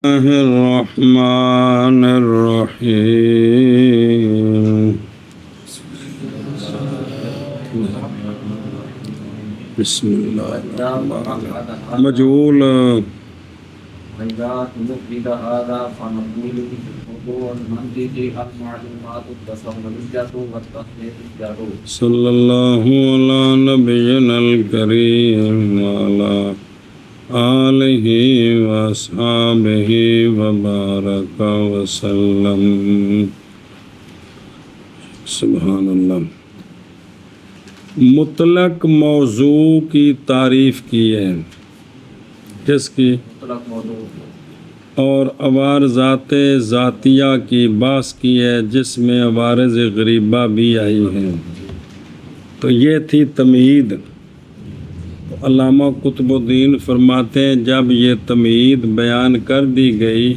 الله الرحمن الرحيم بسم الله مجهول وإذا تمد هذا فنقول بالحقوق والمنطق المعلومات التصورية والتصديقية صلى الله على نبينا الكريم وعلى آلہ واصحابہ وبارک وسلم. سبحان اللہ. مطلق موضوع کی تعریف کی ہے. کس کی؟ مطلق موضوع. اور عوارضات ذاتیہ کی بحث کی ہے جس میں عوارض غریبہ بھی آئی ہیں. تو یہ تھی تمہید. علامہ قطب الدین فرماتے ہیں جب یہ تمہید بیان کر دی گئی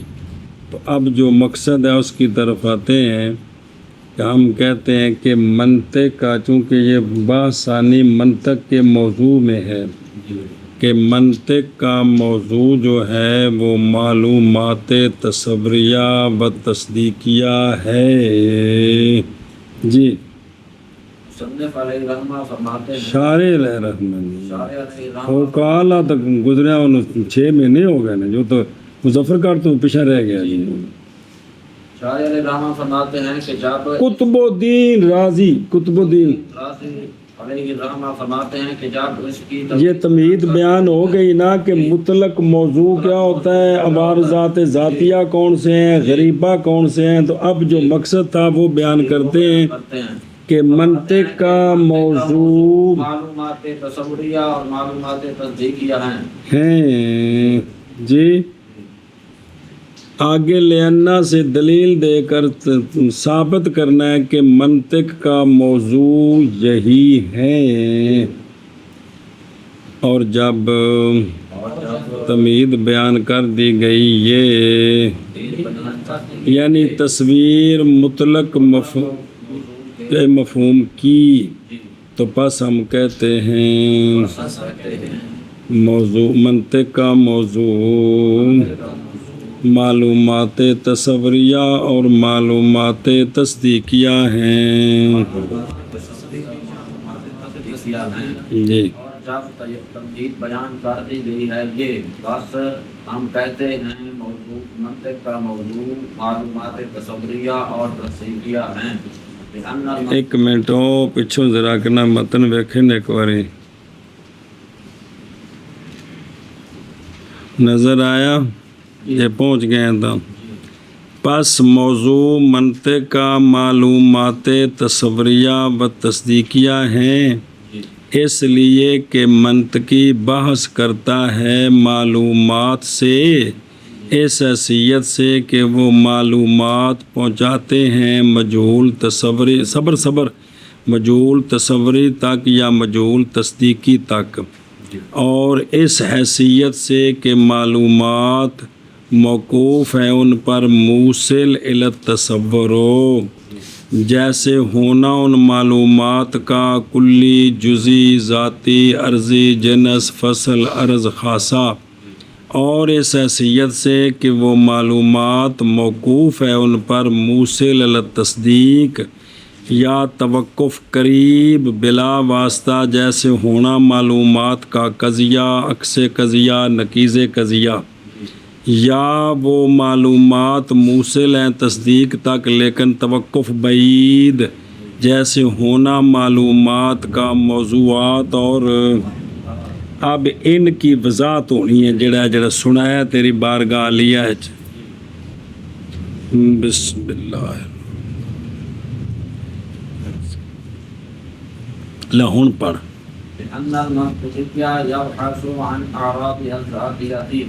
تو اب جو مقصد ہے اس کی طرف آتے ہیں کہ ہم کہتے ہیں کہ منطق کا، چونکہ یہ بحث ثانی منطق کے موضوع میں ہے کہ منطق کا موضوع جو ہے وہ معلومات تصوریہ و تصدیقیہ ہے. جی مصنف علیہ رحمہ فرماتے ہیں، شارع علیہ رحمہ شارع علیہ وہ رحمہ کالا تک گزریا 6 مہینے ہو گئے نا، جو تو مظفر کار تو پیچھے رہ گیا. شارع علیہ رحمہ فرماتے ہیں کہ جب قطب الدین رازی، قطب الدین رازی علیہ رحمہ فرماتے ہیں کہ جب اس کی یہ تمہید بیان ہو گئی نا کہ مطلق موضوع کیا ہوتا ہے، عوارضات ذاتیہ کون سے ہیں، غریبہ کون سے ہیں، تو اب جو مقصد تھا وہ بیان کرتے ہیں کہ منطق کا موضوع معلومات تصوریہ اور معلومات تصدیقیہ ہیں. جی آگے لینا سے دلیل دے کر ثابت کرنا ہے کہ منطق کا موضوع یہی ہے. اور جب تمہید بیان کر دی گئی یہ یعنی تصویر مطلق مفہوم کی، تو پس ہم کہتے ہیں موضوع منطق کا موضوع معلومات تصوریہ اور معلومات تصدیقیہ ہیں. جی جب تمہید بیان کر دی گئی ہے یہ بس ہم کہتے ہیں موضوع منطق کا موضوع معلومات تصوریہ اور تصدیقیہ ہیں. ایک منٹ ہو پچھوں ذرا کرنا متن ویکھیں ایک باری نظر آیا، یہ پہنچ گئے تو پس موضوع منطق کا معلومات تصوریہ و تصدیقیہ ہیں اس لیے کہ منطقی بحث کرتا ہے معلومات سے اس حیثیت سے کہ وہ معلومات پہنچاتے ہیں مجہول تصوری مجہول تصوری تک یا مجہول تصدیقی تک، اور اس حیثیت سے کہ معلومات موقوف ہیں ان پر موصل الی التصور، جیسے ہونا ان معلومات کا کلی، جزئی، ذاتی، عرضی، جنس، فصل، عرض، خاصہ، اور اس حیثیت سے کہ وہ معلومات موقوف ہے ان پر موصل الی التصدیق یا توقف قریب بلا واسطہ، جیسے ہونا معلومات کا قضیہ، عکس قضیہ، نقیض قضیہ، یا وہ معلومات موصل ہیں تصدیق تک لیکن توقف بعید، جیسے ہونا معلومات کا موضوعات. اور اب ان کی وضاحت ہونی ہے جڑا سنایا تیری بارگاہ علیہ. بسم اللہ لہن پڑھ. لأن المنطقية يبحث عن أعراضها الذاتية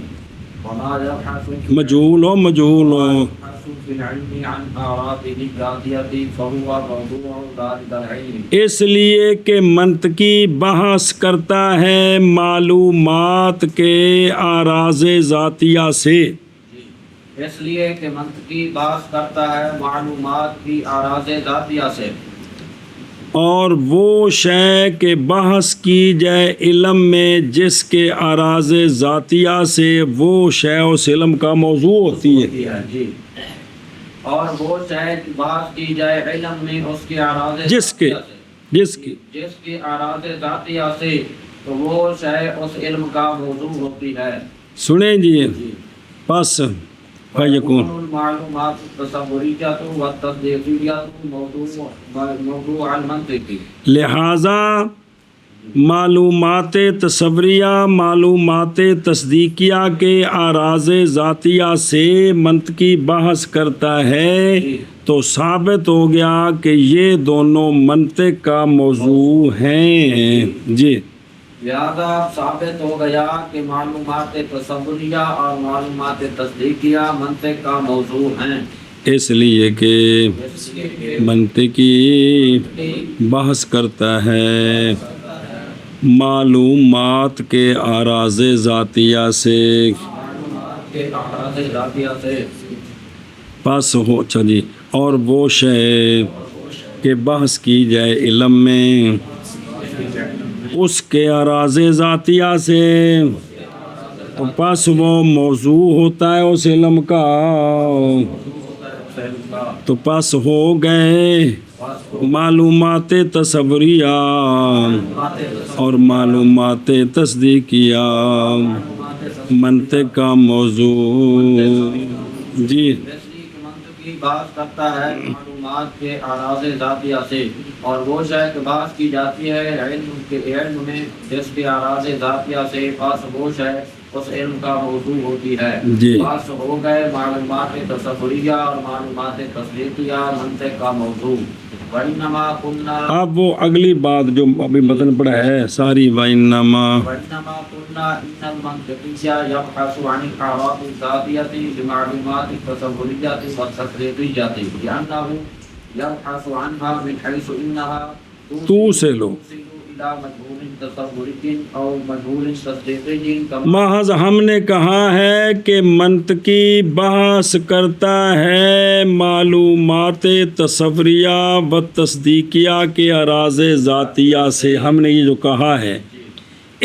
وما يبحث مجهول ہو يبحث في العلم عن أعراضه الذاتية فهو موضوع ذلك العلم. اس لیے کہ منطقی بحث کرتا ہے معلومات کے اعراض ذاتیہ سے. اس لیے کہ منطقی بحث کرتا ہے معلومات کی اعراض ذاتیہ سے. اور وہ شے کہ بحث کی جائے علم میں جس کے اراض ذاتیہ سے وہ شے اس علم کا موضوع ہوتی ہے. جی. اور وہ شے بحث کی جائے علم میں اس کے اراض جس کی اراض ذاتیہ سے تو وہ شے اس علم کا موضوع ہوتی ہے. سنیں جی. پس فیکون المعلومات التصوریات والتصدیقیات موضوع المنطقی. لہذا معلومات تصوریہ معلومات تصدیقیہ کے اراض ذاتیہ سے منطقی بحث کرتا ہے تو ثابت ہو گیا کہ یہ دونوں منطق کا موضوع ہیں. جی. لہذا ثابت ہو گیا کہ معلومات تصوریہ اور معلومات تصدیقیہ منطق کا موضوع ہیں. اس لیے کہ منطقی بحث کرتا ہے معلومات کے اراض ذاتیہ سے. پس ہو اچھا جی. اور وہ شے کہ بحث کی جائے علم میں اس کے اراض ذاتیہ سے تو پس وہ موضوع ہوتا ہے اس علم کا. تو پس ہو گئے معلومات تصوریہ اور معلومات تصدیقیہ منطق کا موضوع. جی. کی بات کرتا ہے معلومات کے اراض ذاتیہ سے اور وہ شے کہ بات کی جاتی ہے علم میں جس کے اراض ذاتیہ سے پس وہ شے اس علم کا موضوع ہوتی ہے. پس ہو گئے معلومات تصوریہ اور معلومات تصدیقیہ منطق کا موضوع. اب وہ اگلی بات جو ابھی متن پڑھا ہے ساری وَإِنَّمَا قُلْنَا إِنَّ الْمَنْطِقِيَّ يَبْحَثُ عَنِ الْأَعْرَاضِ الذَّاتِيَّةِ بِمَعْلُومَاتِ التَّصَوُّرِيَّةِ وَالتَّصْدِيقِيَّةِ لِأَنَّهُ يَبْحَثُ عَنْهَا مِنْ حَيْثُ إِنَّهَا توصل محض ہم نے کہا ہے کہ منطقی بحث کرتا ہے معلومات تصوریہ و تصدیقیہ کے اراض ذاتیہ سے. ہم نے یہ جو کہا ہے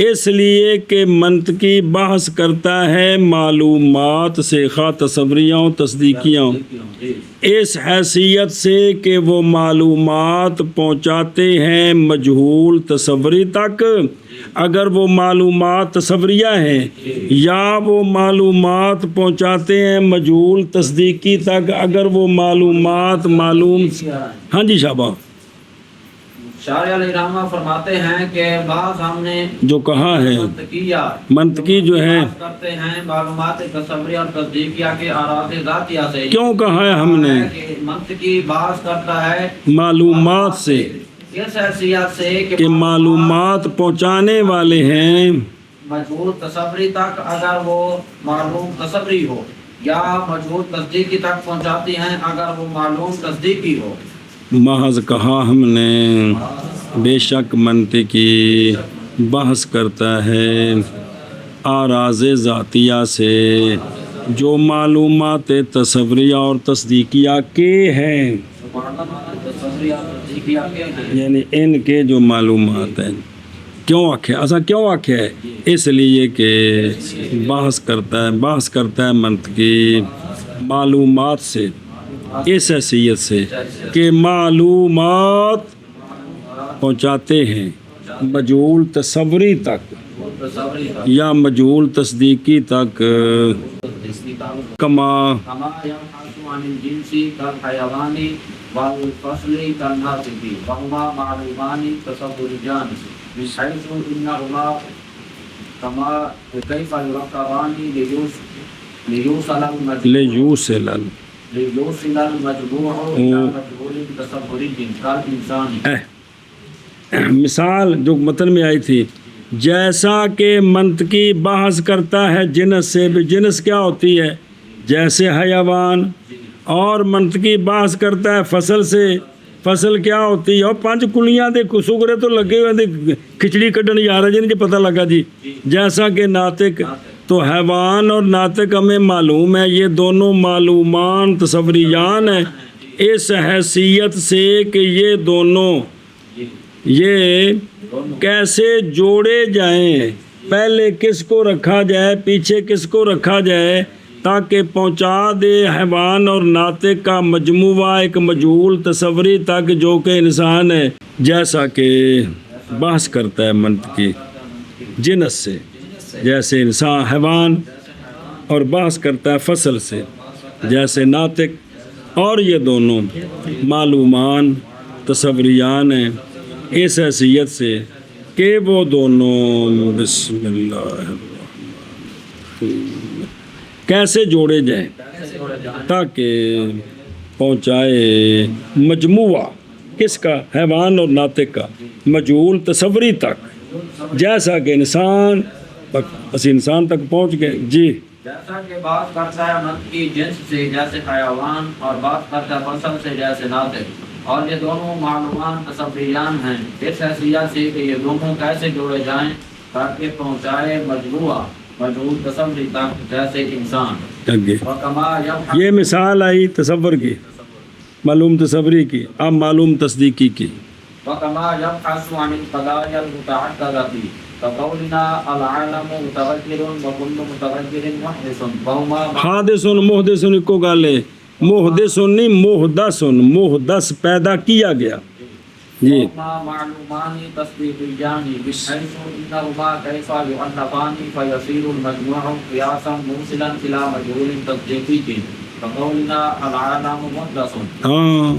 اس لیے کہ منطقی بحث کرتا ہے معلومات سے خواہ تصوریہ و تصدیقیہ اس حیثیت سے کہ وہ معلومات پہنچاتے ہیں مجہول تصوری تک اگر وہ معلومات تصوریہ ہیں یا وہ معلومات پہنچاتے ہیں مجہول تصدیقی تک اگر وہ معلومات معلوم. ہاں جی شابہ. شارح علیہ رحمہ فرماتے ہیں کہ بعض ہم نے جو کہا ہے منطقی جو ہے کرتے ہیں معلومات تصوریہ اور تصدیقیہ کے اراض ذاتیہ سے. کیوں کہا ہے ہم نے منطقی بحث کرتا ہے معلومات سے اس حیثیت سے کہ معلومات پہنچانے والے ہیں مجہول تصوری تک اگر وہ معلوم تصوری ہو یا مجہول تصدیقی تک پہنچاتی ہیں اگر وہ معلوم تصدیقی ہو. محض کہا ہم نے بے شک منطقی بحث کرتا ہے اراض ذاتیہ سے جو معلومات تصوریہ اور تصدیقیہ کے ہیں یعنی ان کے جو معلومات ہیں. کیوں آکھے ایسا کیوں آکھے ہے اس لیے کہ بحث کرتا ہے منطقی معلومات سے اس حیثیت سے کہ معلومات پہنچاتے ہیں مجہول تصوری تک یا مجہول تصدیقی تک کما مثال جو متن میں آئی تھی جیسا کہ منطقی بحث کرتا ہے جنس سے بھی. جنس کیا ہوتی ہے جیسے حیوان اور منطقی بحث کرتا ہے فصل سے. فصل کیا ہوتی ہے اور 5 کلیاں دے سگرے تو لگے ہوئے کھچڑی کڈن جا رہے جی پتہ لگا جی. جیسا کہ ناطق تو حیوان اور ناطق ہمیں معلوم ہے یہ دونوں معلومان تصوریان ہیں اس حیثیت سے کہ یہ دونوں یہ کیسے جوڑے جائیں، پہلے کس کو رکھا جائے پیچھے کس کو رکھا جائے، تاکہ پہنچا دے حیوان اور ناطق کا مجموعہ ایک مجہول تصوری تک جو کہ انسان ہے، جیسا کہ بحث کرتا ہے منطقی جنس سے، جیسے انسان حیوان، اور بحث کرتا ہے فصل سے جیسے ناطق، اور یہ دونوں معلومان تصوریان ہیں اس حیثیت سے کہ وہ دونوں بسم اللہ الرحمن الرحیم کیسے جوڑے جائیں تاکہ پہنچائے مجموعہ کس کا، حیوان اور ناطق کا، مجہول تصوری تک، جیسا کہ انسان بس انسان تک پہنچ گئے۔ جی جیسا کہ بات کرتا ہے منطقی جنس سے جیسے حیوان، اور بات کرتا ہے فصل سے جیسے ناطق، اور یہ دونوں معلومان تصوریان ہیں اس حیثیت سے کہ یہ دونوں کیسے جوڑے جائیں تاکہ پہنچائے مجموعہ مجہول تصوری تک جیسے انسان۔ آگے وکما یہ مثال آئی تصور کی، معلوم تصوری کی، اب معلوم تصدیقی کی۔ وكما يبحث عن القضايا المتعددة كقولنا العالم متغير وكل متغير محدث وهما حادث محدث کو گالے، محدث نہیں محدث، محدث پیدا کیا گیا۔ جی وهما معلومان تصديقيان بحيث انهما كيف يؤلفان فيصير المجموع قياسا موصلا الى مجهول تصديقي كقولنا العالم محدث۔ ہاں،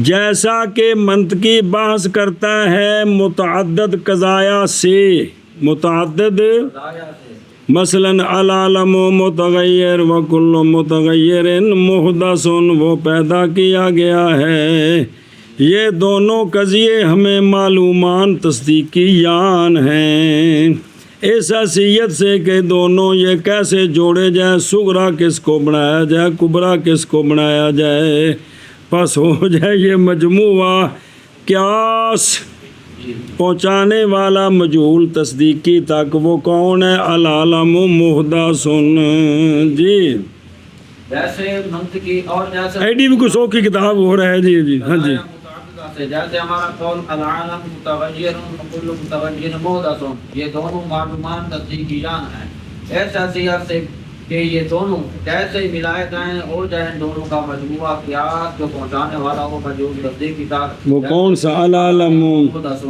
جیسا کہ منطقی بحث کرتا ہے متعدد قضایا سے، متعدد مثلاً العالم متغیر وکل متغیر محدث وہ پیدا کیا گیا ہے، یہ دونوں قضیے ہمیں معلومان تصدیقیان ہیں اس حیثیت سے کہ دونوں یہ کیسے جوڑے جائیں، صغرا کس کو بنایا جائے کبرا کس کو بنایا جائے، پس ہو جائے یہ مجموعہ قیاس پہنچانے والا مجہول تصدیقی تک۔ وہ کون ہے؟ العالم محدث۔ جی جیسے منطقی اور جیسے ایڈی بھی کچھ کی کتاب ہو رہا ہے۔ جی جی ہاں جی جیسے ہمارا قول العالم متغیر وکل متغیر محدث، یہ دونوں معلومان تصدیقیان ہیں اس حیثیت سے کہ یہ دونوں کیسے ملائے جائیں اور جائیں دونوں کا مجموعہ قیاس جو پہنچانے والا وہ مجہول تصدیقی تک۔ وہ کون سا؟ العالم محدث۔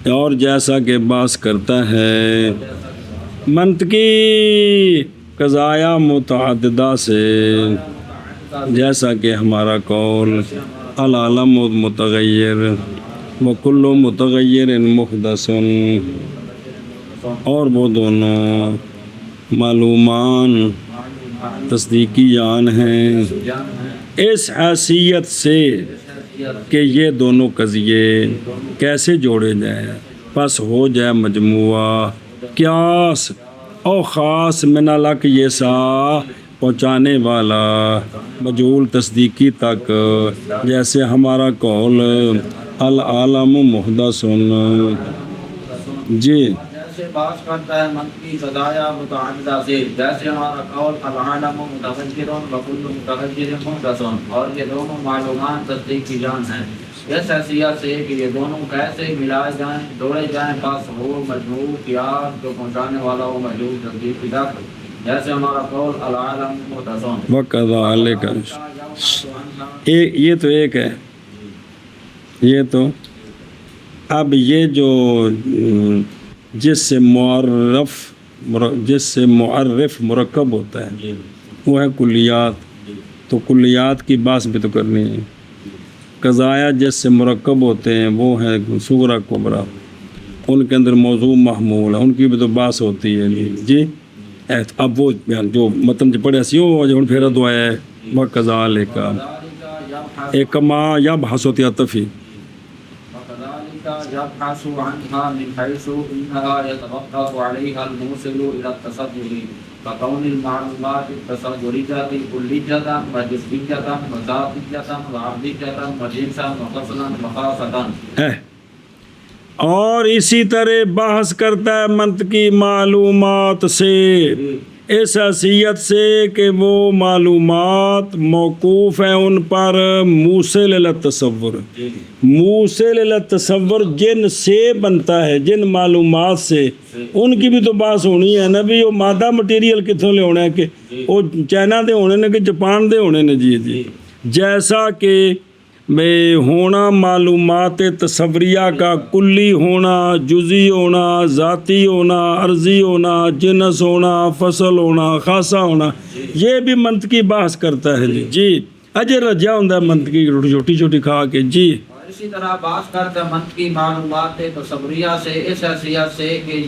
اور جیسا کہ بحث کرتا ہے منطقی قضایا متعددہ سے، جیسا کہ ہمارا قول العالم متغیر وکل متغیر محدث، اور وہ دونوں معلومان تصدیقیان ہیں اس حیثیت سے کہ یہ دونوں قضیے کیسے جوڑے جائیں، پس ہو جائے مجموعہ قیاس اور خاص من الک یہ سا پہنچانے والا مجہول تصدیقی تک، جیسے ہمارا قول العالم محدث۔ جی جیسے بات کرتا ہے منطقی قضایا متعددہ سے، جیسے ہمارا قول العالم متغیر وکل متغیر محدث، اور یہ دونوں معلومان تصدیقیان ہیں اس حیثیت سے کہ یہ دونوں کیسے ملائے جائیں جوڑے جائیں، پس ہو مجہول قیاس جو پہنچانے والا وہ مجہول تصدیقی تک، جیسے ہمارا قول العالم محدث۔ وکذالک یہ تو ایک ہے، یہ تو اب یہ جو جس سے معرف مرکب ہوتا ہے وہ ہے کلیات، تو کلیات کی بحث بھی تو کرنی ہے۔ قضایا جس سے مرکب ہوتے ہیں وہ ہے صغرا کبرا، ان کے اندر موضوع محمول ہے، ان کی بھی تو بحث ہوتی ہے۔ جی اب وہ جو متن پڑھے سی وہ پھر دعائے وکذالک ایک ما یا بحث ہوتی عطفی۔ يبحث عنها من حيث انها يتوقف عليها الموصل الى التصدر ككون المعلومات التصدرية كلية وجزئية وذاتية وعرضية وجنسا وفصلا وخاصة۔ اور اسی طرح بحث کرتا ہے منطقی معلومات سے اس حیثیت سے کہ وہ معلومات موقوف ہیں ان پر موصل الی التصور، موصل الی التصور جن سے بنتا ہے، جن معلومات سے، ان کی بھی تو بات ہونی ہے نا بھی وہ مادہ مٹیریل کتوں لے ہونا ہے کہ وہ چائنا دے ہونے نے کہ جاپان دے ہونے نے. جی جی جیسا کہ میں ہونا معلومات تصوریہ کا کلی ہونا، جزئی ہونا، ذاتی ہونا، عرضی ہونا، جنس ہونا، فصل ہونا، خاصہ ہونا، یہ بھی منطقی بحث کرتا ہے. جی اجر رجا ہوندا ہے منطقی چھوٹی چھوٹی کھا کے. جی اور اسی طرح بات کرتا ہے منطقی معلومات تصوریہ سے اس حیثیت سے کہ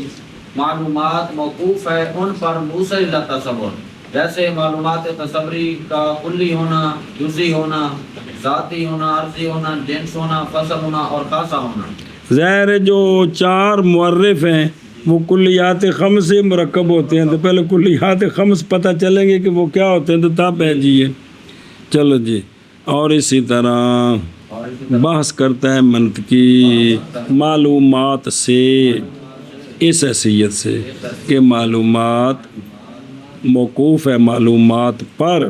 معلومات موقوف ہے ان پر موصل الی التصور، جیسے معلومات تصوری کا کلی ہونا، جزئی ہونا، ذاتی ہونا، عرضی ہونا، جنس ہونا، فصل ہونا اور خاصہ ہونا. ظاہر جو چار معرف ہیں وہ کلیات خمس سے مرکب ہوتے ہیں، تو پہلے کلیات خمس پتہ چلیں گے کہ وہ کیا ہوتے ہیں تو تب ہے. جی چلو جی. اور اسی طرح بحث کرتا ہے منطقی معلومات سے اس حیثیت سے کہ معلومات موقوف ہے معلومات پر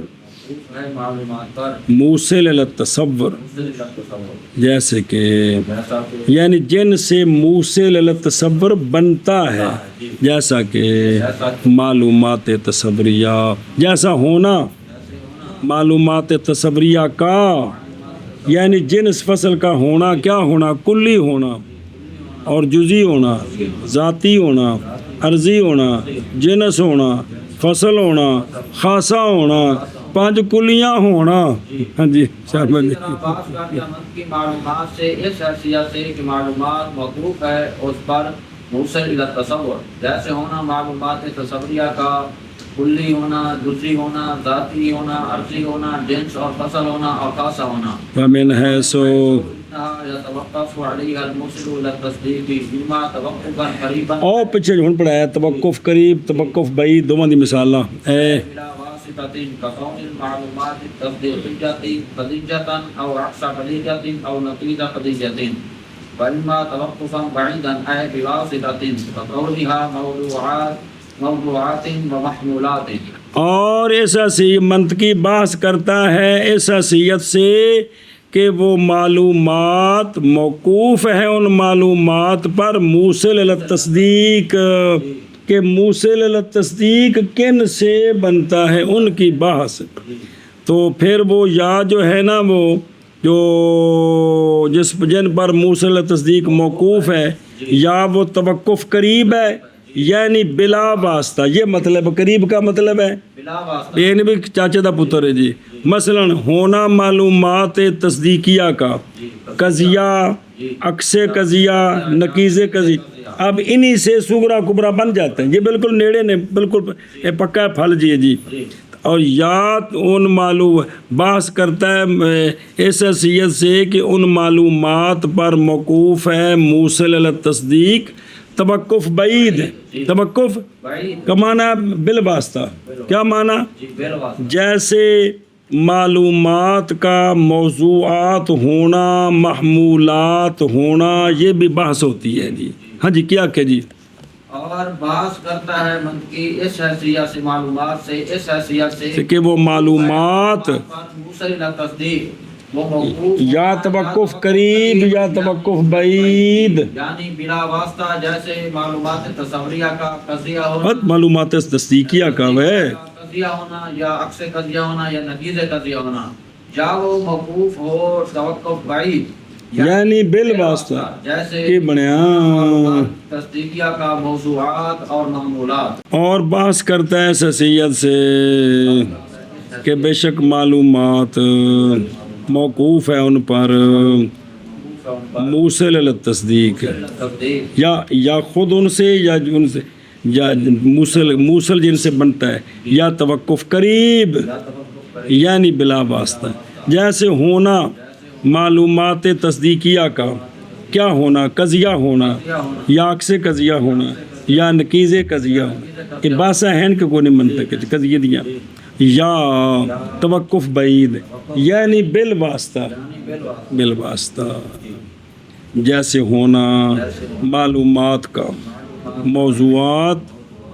معلومات پر موصل الی التصور، موصل الی التصور، جیسے کہ جیسا کہ یعنی جن سے موصل الی التصور بنتا ہے، جیسا کہ معلومات تصوریہ، جیسا ہونا معلومات تصوریہ کا، یعنی جنس فصل کا ہونا، کیا ہونا، کلی ہونا اور جزئی ہونا، ذاتی ہونا، عرضی ہونا، جنس ہونا، فصل ہونا، خاصہ ہونا، پانچ کلیاں ہونا. ہاں جی شاہ جی. بات کرتے ہیں منطقی معلومات سے اس حیثیت سے کہ معلومات موقوف ہے اس پر موصل الی التصور، جیسے ہونا معلومات تصوریہ کا کلی ہونا، جزئی ہونا، ذاتی ہونا، عرضی ہونا، جنس اور فصل ہونا اور خاصہ ہونا. ومن حیث يتوقف عليها الموصل الى التصديق بما توقفا قريبا اور پیچھے ہن پڑھایا توقف قریب توقف بعید دونوں دی مثالاں بلا واسطة ككون المعلومات التصديقية قضية او عكس قضية او نقيض قضية، فإما توقفا بعيدا أي بواسطة كقولها موضوعات ومحمولات. اور ایسا سی منطقی بحث کرتا ہے اس حیثیت سے کہ وہ معلومات موقوف ہیں ان معلومات پر موصل الی التصدیق، کہ موصل الی التصدیق کن سے بنتا ہے ان کی بحث. تو پھر وہ یا جو ہے نا وہ جو جن پر موصل الی التصدیق موقوف ہے یا وہ توقف قریب ہے یعنی بلا واسطہ، یہ مطلب قریب کا مطلب ہے بلا واسطہ، یہ نہیں بھی چاچے دا پتر ہے. جی مثلا ہونا معلومات تصدیقیہ کا قضیہ، عکس قضیہ، نقیض قضیہ، اب انہی سے صغرا کبرا بن جاتے ہیں. یہ بالکل نیڑے نے بالکل پکا پھل. جی جی. اور یا ان معلوم بحث کرتا ہے اس حیثیت سے کہ ان معلومات پر موقوف ہے موصل الی التصدیق توقف بعید. توقف کا معنی بالواسطہ، کیا معنی، جیسے معلومات کا موضوعات ہونا، محمولات ہونا، یہ بھی بحث ہوتی ہے. جی ہاں جی کیا کہ جی. اور بحث کرتا ہے منطقی اس حیثیت سے معلومات سے اس حیثیت سے کہ وہ معلومات موصل الی التصدیق وہ موقوف یا توقف قریب یا توقف بعید، یعنی بلا واسطہ، جیسے معلومات تصوریہ کا قضیہ ہونا، معلومات تصدیقیہ کا قضیہ ہونا یا عکس قضیہ ہونا یا نقیض قضیہ ہونا، یا وہ موقوف ہو توقف بعید یعنی بالواسطہ، جیسے کہ بنیا تصدیقیہ کا موضوعات اور معمولات. اور بحث کرتا ہے اس حیثیت سے کہ بے شک معلومات موقوف ہے ان پر موصل الی التصدیق، یا خود ان سے یا ان سے، یا موصل جن سے بنتا ہے، یا توقف قریب یعنی بلا واسطہ. جیسے ہونا معلومات تصدیقیہ کا کیا ہونا، قضیہ ہونا یا عکس قضیہ ہونا یا نقیض قضیہ ہونا، یہ باسا ہیں کہ کوئی نہیں منطق قضیہ دیا. یا توقف بعید یعنی بالواسطہ، بالواسطہ جیسے ہونا معلومات کا موضوعات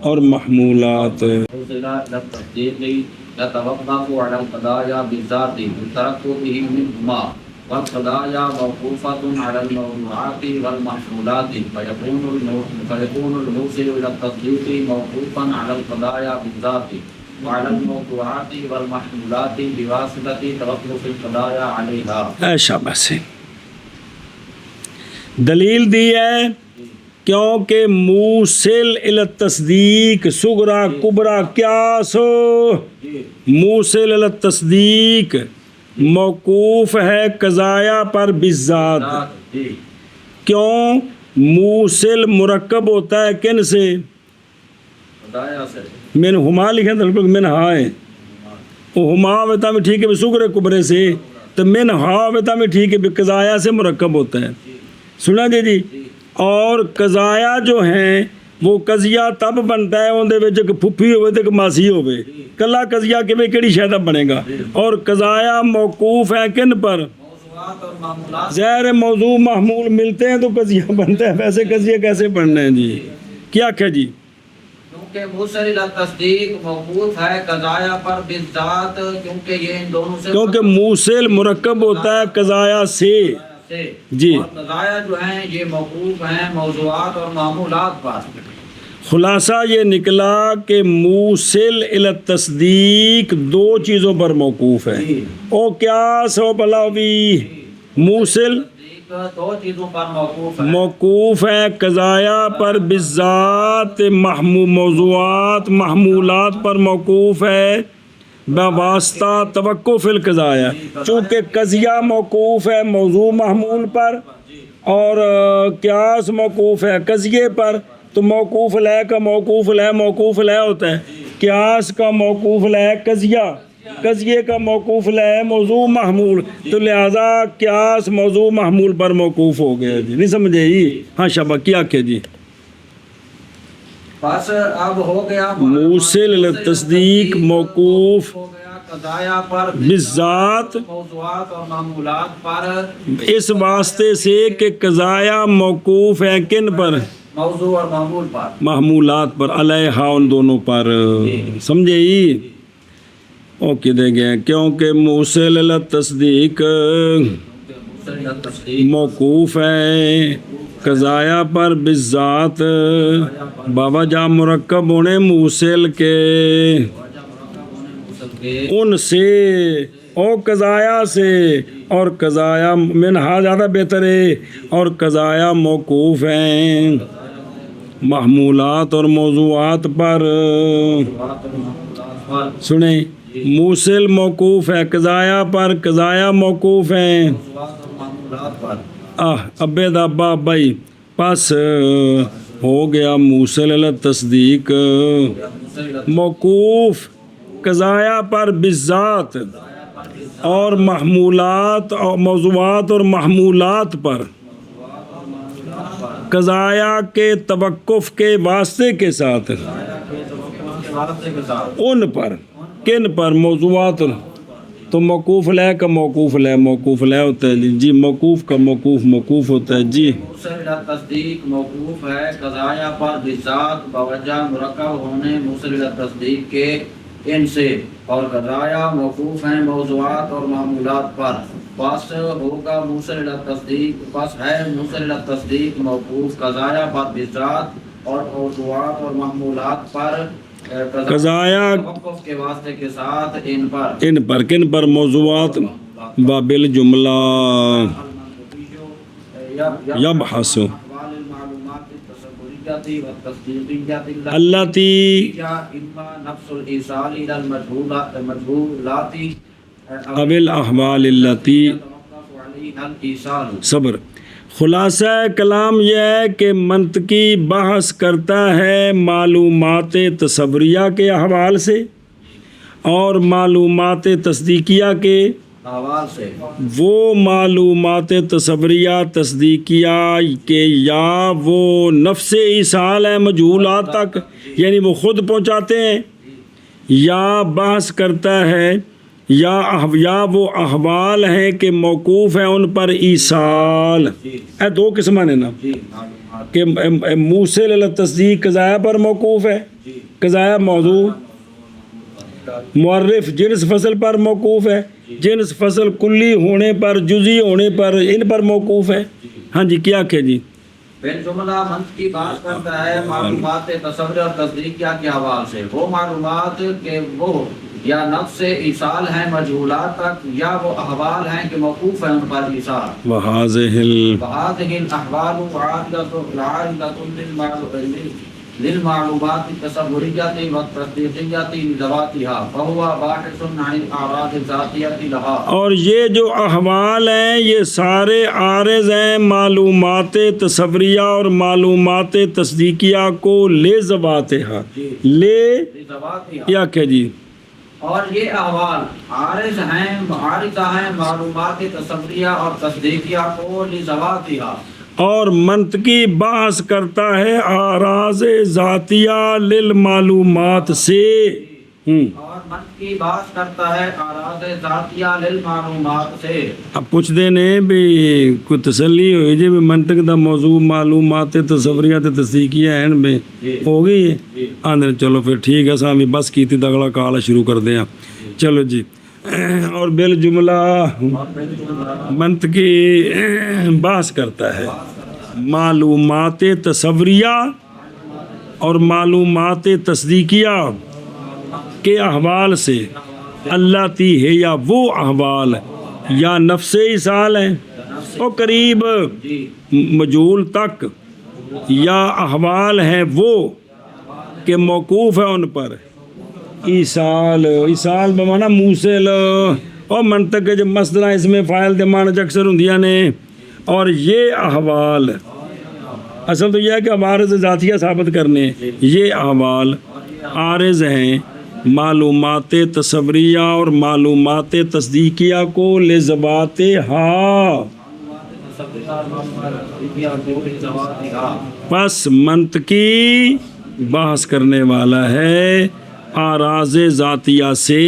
اور محمولات. موصل إلى التصديق يتوقف على القضايا بالذات بتركبه منهما والقضايا موقوفة على الموضوعات والمحصولات فيكون الموصل إلى التصديق موقوفا على القضايا بالذات وعلى الموضوعات والمحمولات بواسطة توقف القضايا عليها. شاباش. دلیل دی ہے کیونکہ موصل الی التصدیق صغرا کبرا قیاس موصل الی التصدیق موقوف ہے قضایا پر بالذات. کیوں؟ موصل مرکب ہوتا ہے کن سے؟ من ہما لکھیں تو من ہا ہے وہ ہما ہوتا میں ٹھیک ہے صغرے کبرے سے تو من ہا ہوتا میں ٹھیک ہے قضایا سے مرکب ہوتا ہے. سنا جی. اور قضایا جو ہیں وہ قضیہ تب بنتا ہے اندر وچ کہ پھپھی ہوئے تے کہ ماسی ہوئے کلا قضیہ کہ کیڑی شے دا بنے گا. اور قضایا موقوف ہے کن پر؟ ظاہر موضوع محمول ملتے ہیں تو قضیہ بنتا ہے. ویسے قضیہ کیسے بننا ہے جی؟ کیا کہ جی کیونکہ موصل الی التصدیق موقوف ہے قضایا پر بالذات کیونکہ یہ ان دونوں سے کیونکہ موصل مرکب ہوتا ہے قضایا سے جی. اور قضایا جو ہیں یہ موقوف ہیں موضوعات اور معمولات پر. خلاصہ یہ نکلا کہ موصل الی التصدیق دو چیزوں پر موقوف ہے. او کیا سو بلاوی موصل دو چیزوں پر موقوف ہے. موقوف ہے قضایا پر بالذات موضوعات محمولات پر موقوف ہے بواسطہ توقف القضایا. چونکہ قضیہ موقوف ہے موضوع محمول پر اور قیاس موقوف ہے قضیے پر تو موقوف لے کا موقوف لے ہوتا ہے. قیاس کا موقوف لے قضیہ قضیے کا موقوف لے موضوع محمول تو لہذا قیاس موضوع محمول پر موقوف ہو گیا جی. نہیں سمجھے جی؟ ہاں شابہ کیا کہ جی بس اب ہو گیا موصل الی التصدیق موقوف ہو گیا قضایا پر بالذات موضوعات اور معمولات پر اس واسطے سے کہ قضایا موقوف ہے کن پر؟ موضوع اور معمول پر محمولات پر علیہا ان دونوں پر. سمجھے ہی؟ اوکے دے گئے کیونکہ موصل الی التصدیق موقوف ہے قضایا پر بالذات بابا جا مرکب ہونے موصل کے ان سے او قضایا سے اور قضایا منہا زیادہ بہتر ہے اور قضایا موقوف ہیں محمولات اور موضوعات پر. سنیں موصل موقوف ہے قضایا پر قضایا موقوف ہیں ابے دابا بھائی پس ہو گیا موصل الی التصدیق موقوف قضایا پر بالذات اور محمولات اور موضوعات اور محمولات پر قضایا کے توقف کے واسطے کے ساتھ ان پر کن پر موضوعات تو موقوف لے کا موقوف لے ہوتا ہے جی. موقوف کا موقوف ہوتا ہے جی. موصل الی التصدیق موقوف ہے قضایا پر بالذات بوجہ مرکب ہونے موصل الی التصدیق کے ان سے اور قضایا موقوف ہیں موضوعات اور معمولات پر. پس ہوگا موصل الی التصدیق پس ہے موصل الی التصدیق موقوف قضایا پر بالذات اور موضوعات اور معمولات پر قضایا توقف کے واسطے کے ساتھ ان پر کن پر موضوعات بابل جملہ یبحث اللاتی نفس الایصال الى المجهولات او الاحوال اللاتی صبر. خلاصہ کلام یہ ہے کہ منطقی بحث کرتا ہے معلومات تصوریہ کے احوال سے اور معلومات تصدیقیہ کے حوال سے. وہ معلومات تصوریہ تصدیقیہ کے یا وہ نفس ایصال ہے مجہولات تک یعنی وہ خود پہنچاتے ہیں یا بحث کرتا ہے یا وہ احوال ہیں کہ موقوف ہیں ان پر ایصال. اے دو قسم نے نا کہ موصل الی التصدیق قضایا پر موقوف ہے قضایا موضوع معرف جنس فصل پر موقوف ہے، جنس فصل کلی ہونے پر جزئی ہونے پر ان پر موقوف ہے۔ ہاں جی کیا کہ جی بالجملہ منط کی بات کرتا ہے معلومات تصور اور تصدیقیہ کے حوالے سے، وہ معلومات کہ وہ یا نفس ایصال ہیں مجہولات تک، یا وہ احوال ہیں کہ موقوف ہیں ان پر ایصال۔ وَهَذِهِ وَهَذِهِ الْأَحْوَالُ عَارِضَةٌ لِلْمَعْلُومَاتِ التَّصَوُّرِيَّةِ وَالتَّصْدِيقِيَّةِ لِذَوَاتِهَا فَهُوَ بَاحِثٌ عَنِ الْأَعْرَاضِ الذَّاتِيَّةِ لَهَا۔ اور یہ جو احوال ہیں یہ سارے عارض ہیں معلومات تصوریہ اور معلومات تصدیقیہ کو لے ذواتہا لے لِذَوَاتِهَا، یا کہ جی اور یہ احوال عارض ہیں معارضہ ہیں معلومات تصوریہ اور تصدیقیہ کو لذواتہا، اور منطقی بحث کرتا ہے اعراض ذاتیہ للمعلومات سے۔ اور منط کی بات کرتا ہے اعراض ذاتیہ للمعلومات سے۔ اب پوچھ دینے بھی کوئی تسلی ہوئی جی بھی منطق دا موضوع معلومات تصوریہ تے تصدیقیہ ہیں بے ہو گئی ہے آندھر چلو پھر ٹھیک ہے سامی بس کی تھی اگلا کال شروع کر دیں چلو جی اور بالجملہ منطقی بحث کرتا ہے معلومات تصوریہ اور معلومات تصدیقیہ کے احوال سے، اللہ تی ہے یا وہ احوال یا نفس ایصال ہیں اور قریب مجہول تک، یا احوال ہیں وہ کہ موقوف ہے ان پر ایصال بمانا موصل اور منطق کے جب مصدر اس میں فاعل دے معنی اکثر ہوندیاں نے، اور یہ احوال اصل تو یہ ہے کہ اب عارض ذاتیہ ثابت کرنے، یہ احوال عارض ہیں معلومات تصوریہ اور معلومات تصدیقیہ کو لذواتہا، پس منطقی بحث کرنے والا ہے اعراض ذاتیہ سے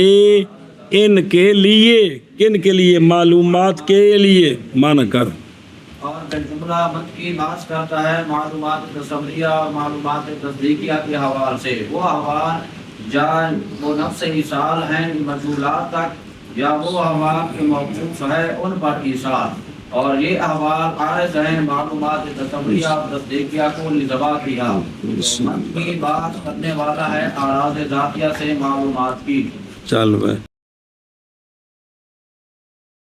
ان کے لیے، کن کے لیے؟ معلومات کے لیے معنی کر۔ اور بالجملہ منط کی بات کرتا ہے معلومات تصوریہ اور معلومات تصدیقیہ کے حوالے سے، وہ احوال جان وہ نفس ایصال ہیں مجہولات تک، یا وہ احوال کے موقوف ہے ان پر ایصال، اور یہ احوال عارض ہیں معلومات تصوریہ اور تصدیقیہ کو لذواتہا۔ منط کی بات کرنے والا ہے اعراض ذاتیہ سے معلومات کی۔ چل بھائی